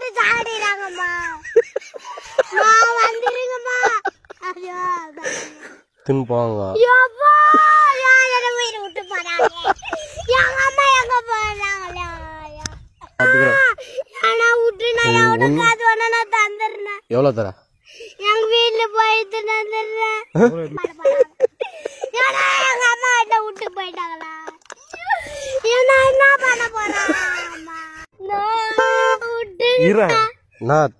பாட்டு சாடிறாங்கம்மா. வந்துருங்கம்மா. ஐயோ தின்னு போவாங்க. யப்பா யார வீடு விட்டு போறாங்க. எங்க அம்மா எங்க போறாங்களா? ஆனா விட்டு நான் எவ்வளவு காசு வேணா நான் தந்துடுறேன். எவ்வளவு தர? எங்க வீட்டுல போய் தந்துடுறேன். ஏன்னா எங்க அம்மா என்ன விட்டு போயிட்டாங்களா? ஏன்னா என்ன பண்ண போறாங்க? நான்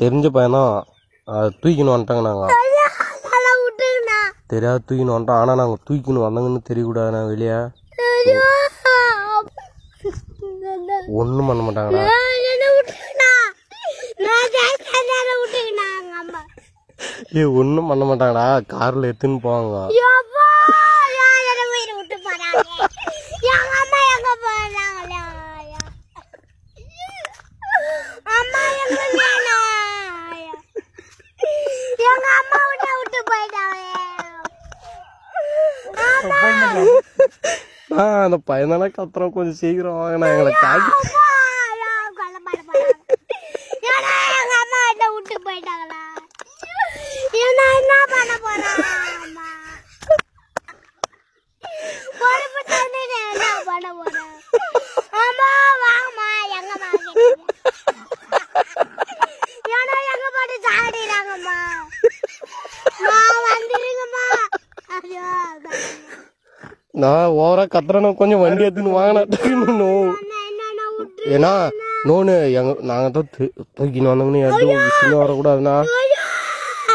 தெரிஞ்ச பையனா தூக்கின்னு வந்துட்டாங்க. நாங்க தெரியாது தூக்கின்னு வந்துட்டோம். ஆனா நாங்க தூக்கின்னு வந்தாங்கன்னு தெரியக்கூடாது. நான் வெளியே ஒண்ணும் பண்ண மாட்டாங்கடா. ஒண்ணும் பண்ண மாட்டாங்கடா. கார்ல எடுத்துன்னு போவாங்க. அந்த பையனால கத்துறோம். கொஞ்சம் சீக்கிரம் வாங்கினா எங்களை காட்டி விட்டு போயிட்டாங்களா? என்ன பண்ண போறாங்க? என்ன பண்ண போறேன்? அம்மா வாங்கம்மா. எங்கம்மா? ஏன்னா எங்க பாட்டு சாடிறாங்கம்மா. வந்துருங்கம்மா. ஐயோ நான் ஓவரா கத்துறேன்னு கொஞ்சம் வண்டி எடுத்துன்னு வாங்கினா. ஏன்னா நோனு நாங்க தான் தூக்கின்னு வந்தோம்னு எதுவும் விஷயம் வரக்கூடாதுன்னா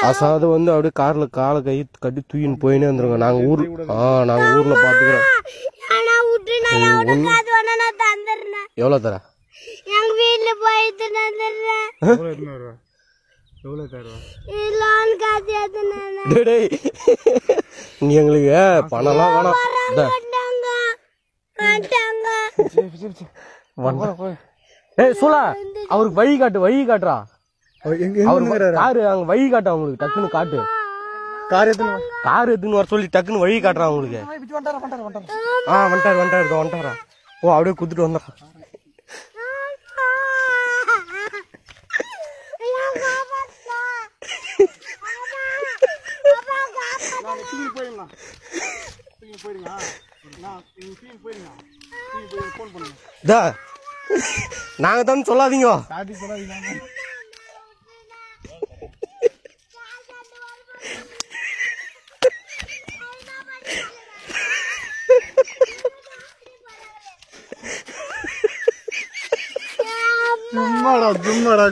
அசாது வந்து அப்படியே கார்ல காலை கை கட்டி தூக்கின்னு போயினே வந்துருங்க. நாங்க ஊர்ல பாத்துக்கிறோம். எவ்வளவு தர? எங்க வீட்டுல போய் நீ எங்களுக்கு பணம்லாம் வேணாம். சூலா அவருக்கு வழி காட்டுறா. காரு அங்க வழி காட்டு. அவங்களுக்கு டக்குன்னு காட்டு. கார் எடுத்துன்னு வர சொல்லி டக்குன்னு வழி காட்டுறான் அவங்களுக்கு. வந்துட்டாரா? ஓ அப்படியே குத்துட்டு வந்தா. நாங்க தான் சொல்லாதீங்க. ஜும்மாடா